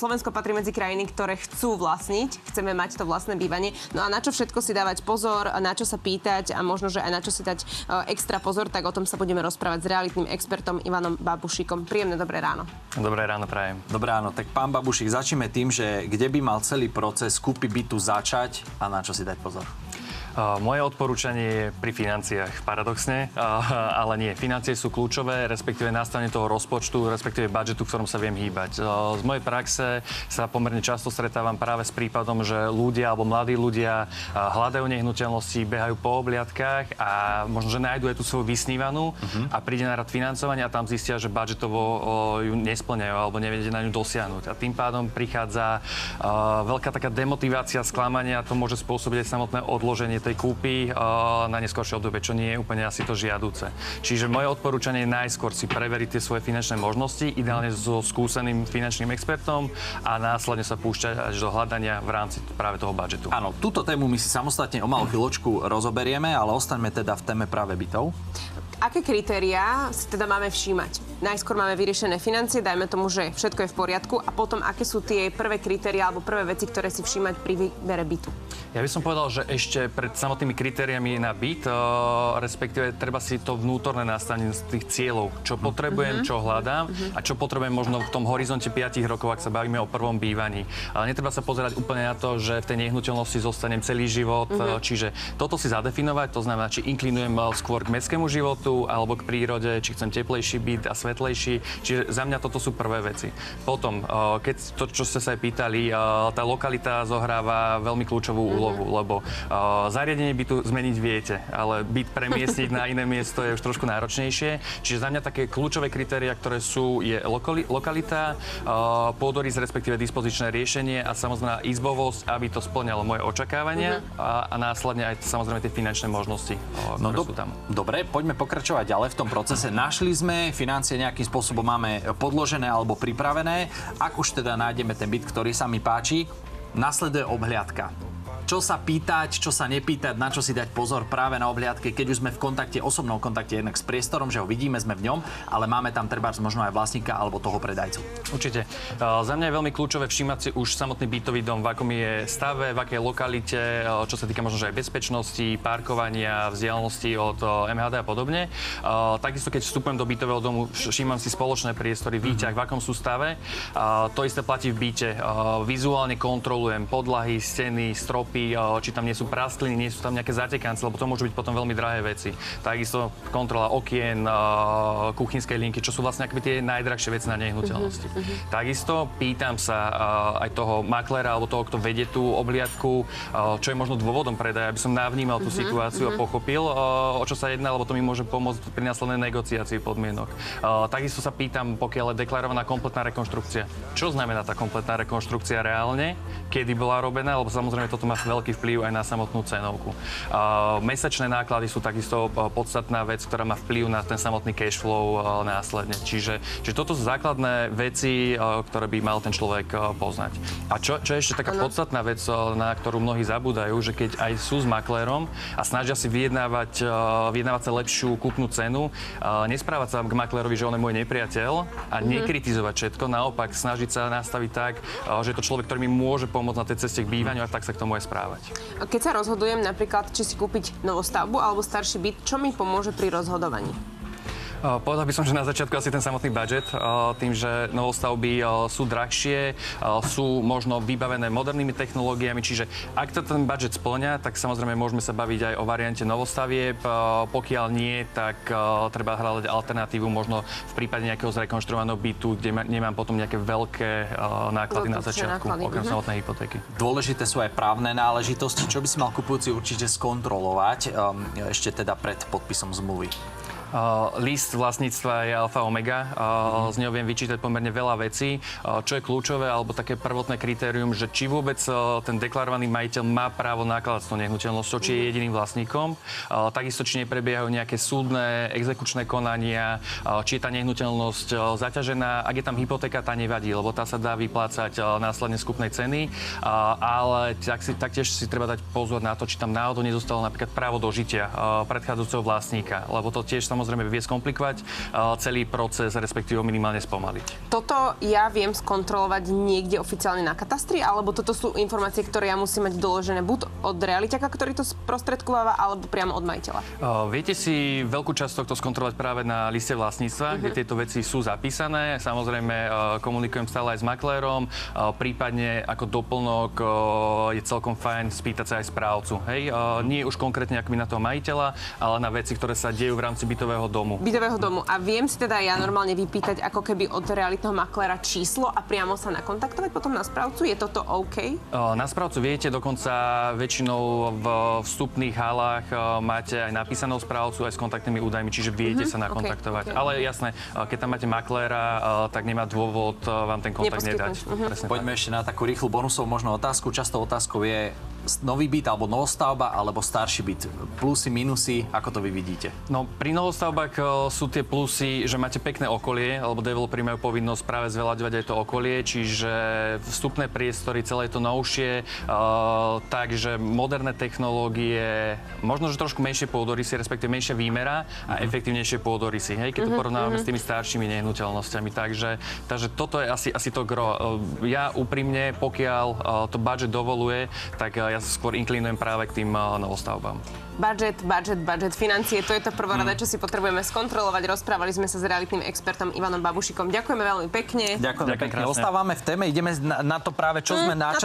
Slovensko patrí medzi krajiny, ktoré chcú vlastniť, chceme mať to vlastné bývanie. No a na čo všetko si dávať pozor, na čo sa pýtať a možno, že aj na čo si dať extra pozor, tak o tom sa budeme rozprávať s realitným expertom Ivanom Babušíkom. Príjemné dobré ráno. Dobré ráno prajem. Dobré ráno, tak pán Babušík, začneme tým, že kde by mal celý proces kúpy bytu začať a na čo si dať pozor? Moje odporúčanie je pri financiách, paradoxne, ale nie. Financie sú kľúčové, respektíve nastavenie toho rozpočtu, respektíve budžetu, v ktorom sa viem hýbať. Z mojej praxe sa pomerne často stretávam práve s prípadom, že ľudia alebo mladí ľudia hľadajú nehnuteľnosti, behajú po obliadkách a možno, že nájdu aj tú svoju vysnívanú a príde na rad financovania a tam zistia, že budžetovo ju nesplňajú alebo nevedia na ňu dosiahnuť. A tým pádom prichádza veľká taká demotivácia, sklamania, to môže spôsobiť aj samotné odloženie tej kúpy na neskôršie obdobie, čo nie je úplne asi to žiaduce. Čiže moje odporúčanie je najskôr si preveriť tie svoje finančné možnosti, ideálne so skúseným finančným expertom a následne sa púšťať až do hľadania v rámci práve toho budžetu. Áno, túto tému my si samostatne o malú chvíľočku rozoberieme, ale ostaňme teda v téme práve bytov. Aké kritériá si teda máme všímať? Najskôr máme vyriešené financie, dajme tomu, že všetko je v poriadku a potom aké sú tie prvé kritériá alebo prvé veci, ktoré si všímať pri výbere bytu? Ja by som povedal, že ešte pred samotnými kritériami na byt, respektíve treba si to vnútorné nastavenie z tých cieľov, čo potrebujem, čo hľadám a čo potrebujem možno v tom horizonte 5 rokov, ak sa bavíme o prvom bývaní. Ale netreba sa pozerať úplne na to, že v tej nehnuteľnosti zostanem celý život, čiže toto si zadefinovať, to znamená, či inklinujem skôr k mestskému životu alebo k prírode, či chcem teplejší byt a svetlejší. Čiže za mňa toto sú prvé veci. Potom, keď to, čo ste sa aj pýtali, tá lokalita zohráva veľmi kľúčovú úlohu, lebo zariadenie bytu zmeniť viete, ale byt premiestniť na iné miesto je už trošku náročnejšie. Čiže za mňa také kľúčové kritériá, ktoré sú, je lokalita, pôdorys, respektíve dispozičné riešenie a samozrejme izbovosť, aby to spĺňalo moje očakávania a následne aj samozrejme tie finančné možnosti, ktoré sú tam. Dobre, poďme pokračovať ďalej v tom procese. Našli sme, financie nejakým spôsobom máme podložené alebo pripravené. Ak už teda nájdeme ten byt, ktorý sa mi páči, nasleduje obhliadka. Čo sa pýtať, čo sa nepýtať, na čo si dať pozor práve na obhliadke, keď už sme v kontakte, osobnom kontakte jednak s priestorom, že ho vidíme, sme v ňom, ale máme tam trebárs možno aj vlastníka alebo toho predajcu. Určite. Za mňa je veľmi kľúčové všímať si už samotný bytový dom, v akom je stave, v akej lokalite, čo sa týka možno aj bezpečnosti, parkovania, vzdialenosti od MHD a podobne. Takisto keď vstupujem do bytového domu, všímam si spoločné priestory, výťah, v akom sú stave. To isté platí v byte. Vizuálne kontrolujem podlahy, steny, stropy, či tam nie sú prastliny, nie sú tam nejaké zatekance, lebo to môžu byť potom veľmi drahé veci. Takisto kontrola okien, kuchynskej linky, čo sú vlastne akoby tie najdrahšie veci na nehnuteľnosti. Takisto pýtam sa aj toho makléra alebo toho, kto vedie tú obhliadku, čo je možno dôvodom predaja, aby som navnímal tú situáciu a pochopil, o čo sa jedná, lebo to mi môže pomôcť pri následnej negociácii podmienok. Takisto sa pýtam, pokiaľ je deklarovaná kompletná rekonštrukcia. Čo znamená tá kompletná rekonštrukcia reálne? Kedy bola robená? Lebo samozrejme toto má veľký vplyv aj na samotnú cenovku. Mesačné náklady sú takisto podstatná vec, ktorá má vplyv na ten samotný cash flow následne. Čiže toto sú základné veci, ktoré by mal ten človek poznať. A čo je ešte taká podstatná vec, na ktorú mnohí zabúdajú, že keď aj sú s maklérom a snažia si vyjednávať sa lepšiu kúpnu cenu, nesprávať sa k maklérovi, že on je môj nepriateľ a nekritizovať všetko, naopak snažiť sa nastaviť tak, že je to človek, ktorý mi môže pomôcť na tej ceste k bývaniu a tak sa k tomu aj správať. Keď sa rozhodujem napríklad, či si kúpiť novostavbu alebo starší byt, čo mi pomôže pri rozhodovaní? Povedal by som, že na začiatku asi ten samotný budget, tým, že novostavby sú drahšie, sú možno vybavené modernými technológiami, čiže ak to ten budget spĺňa, tak samozrejme môžeme sa baviť aj o variante novostavieb, pokiaľ nie, tak treba hľadať alternatívu možno v prípade nejakého zrekonštruovaného bytu, kde nemám potom nejaké veľké náklady na začiatku, okrem samotnej hypotéky. Dôležité sú aj právne náležitosti, čo by si mal kupujúci určite skontrolovať ešte teda pred podpisom zmluvy. List vlastníctva je alfa omega, z neho viem vyčítať pomerne veľa vecí. Čo je kľúčové, alebo také prvotné kritérium, že či vôbec ten deklarovaný majiteľ má právo nakladať s tou nehnuteľnosťou, či je jediným vlastníkom. Takisto, či neprebiehajú nejaké súdne, exekučné konania, či je tá nehnuteľnosť zaťažená. Ak je tam hypotéka, tá nevadí, lebo tá sa dá vyplácať následne z kúpnej ceny. Ale taktiež si treba dať pozor na to, či tam náhodou nezostalo napríklad právo dožitia predchádzajúceho vlastníka, lebo to tiež samozrejme vie skomplikovať celý proces, respektíve minimálne spomaliť. Toto ja viem skontrolovať niekde oficiálne na katastri, alebo toto sú informácie, ktoré ja musím mať doložené buď od realiťaka, ktorý to sprostredkováva, alebo priamo od majiteľa? Viete si veľkú časť tohto skontrolovať práve na liste vlastníctva, kde tieto veci sú zapísané. Samozrejme, komunikujem stále aj s maklérom, prípadne ako doplnok je celkom fajn spýtať sa aj správcu. Hej? Nie už konkrétne ako na toho majiteľa, ale na veci, ktoré sa dejú v rámci bytového domu. Bytového domu. A viem si teda ja normálne vypýtať ako keby od realitného makléra číslo a priamo sa nakontaktovať potom na správcu? Je toto OK? Na správcu viete, dokonca väčšinou v vstupných halách máte aj napísaného správcu aj s kontaktnými údajmi, čiže viete sa nakontaktovať. Okay. Ale jasné, keď tam máte makléra, tak nemá dôvod vám ten kontakt nedať. Poďme ešte na takú rýchlu bonusovú možno otázku. Často otázkou je nový byt alebo novostavba alebo starší byt. Plusy, minusy, ako to vy vidíte? No, pri novostavbách sú tie plusy, že máte pekné okolie, alebo developeri majú povinnosť práve zveľaďovať aj to okolie, čiže vstupné priestory, celé je to novšie, takže moderné technológie, možno, že trošku menšie pôdorysy, respektíve menšia výmera a efektívnejšie pôdorysy, hej, keď to porovnávame s tými staršími nehnuteľnosťami. Takže toto je asi to gro. Ja úprimne, pokiaľ to budget dovoluje, tak ja sa skôr inklinujem práve k tým novostavbám. Budget, financie, to je to prvorada, čo si potrebujeme skontrolovať. Rozprávali sme sa s realitným expertom Ivanom Babušikom. Ďakujeme veľmi pekne. Ďakujeme pekne. Krásne. Ostávame v téme, ideme na to práve, čo sme načali.